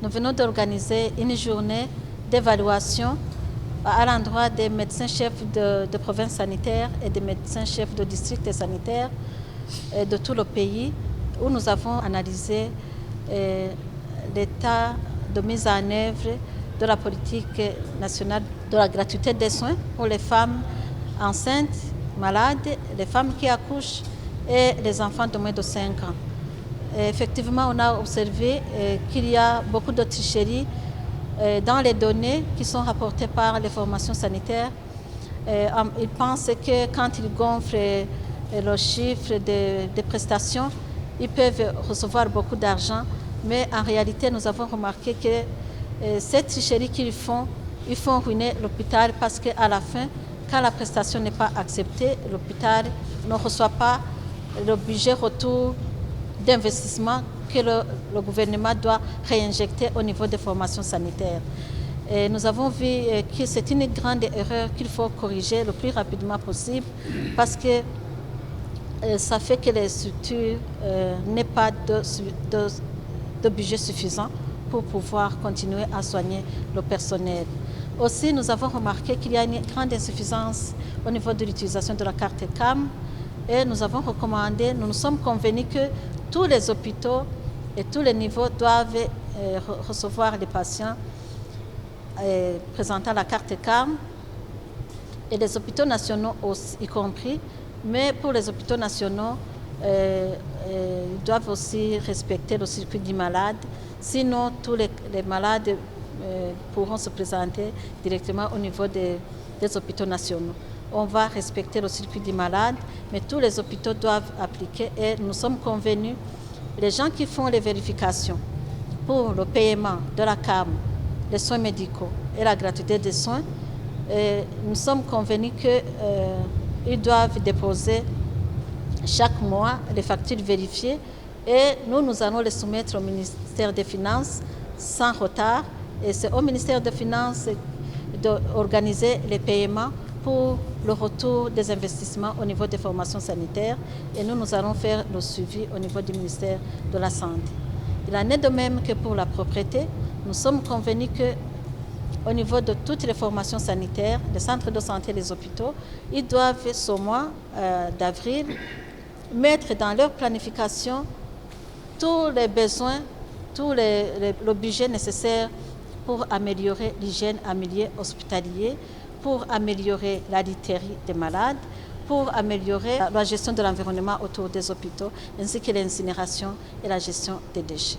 nous venons d'organiser une journée d'évaluation à l'endroit des médecins-chefs de province sanitaire et des médecins-chefs de district sanitaire de tout le pays, où nous avons analysé l'état de mise en œuvre de la politique nationale de la gratuité des soins pour les femmes enceintes, malades, les femmes qui accouchent et les enfants de moins de 5 ans. Et effectivement, on a observé qu'il y a beaucoup de tricheries dans les données qui sont rapportées par les formations sanitaires. Ils pensent que quand ils gonflent le chiffre des prestations, ils peuvent recevoir beaucoup d'argent, mais en réalité, nous avons remarqué que ces tricheries qu'ils font, ils font ruiner l'hôpital parce qu'à la fin, quand la prestation n'est pas acceptée, l'hôpital ne reçoit pas le budget retour d'investissement que le gouvernement doit réinjecter au niveau des formations sanitaires. Et nous avons vu que c'est une grande erreur qu'il faut corriger le plus rapidement possible parce que ça fait que les structures n'aient pas de budget suffisant pour pouvoir continuer à soigner le personnel. Aussi, nous avons remarqué qu'il y a une grande insuffisance au niveau de l'utilisation de la carte CAM et nous avons recommandé, nous nous sommes convenus que tous les hôpitaux et tous les niveaux doivent recevoir les patients présentant la carte CAM et les hôpitaux nationaux aussi, y compris, mais pour les hôpitaux nationaux, ils doivent aussi respecter le circuit du malade, sinon tous les malades pourront se présenter directement au niveau des hôpitaux nationaux. On va respecter le circuit du malade, mais tous les hôpitaux doivent appliquer et nous sommes convenus, les gens qui font les vérifications pour le paiement de la CAM, les soins médicaux et la gratuité des soins, nous sommes convenus qu'ils doivent déposer chaque mois les factures vérifiées et nous allons les soumettre au ministère des Finances sans retard. Et c'est au ministère des Finances d'organiser les paiements pour le retour des investissements au niveau des formations sanitaires et nous allons faire le suivi au niveau du ministère de la Santé. Il en est de même que pour la propriété, nous sommes convenus qu'au niveau de toutes les formations sanitaires, les centres de santé et les hôpitaux, ils doivent ce mois d'avril mettre dans leur planification tous les besoins, le budget nécessaire pour améliorer l'hygiène en milieu hospitalier, pour améliorer la literie des malades, pour améliorer la gestion de l'environnement autour des hôpitaux, ainsi que l'incinération et la gestion des déchets.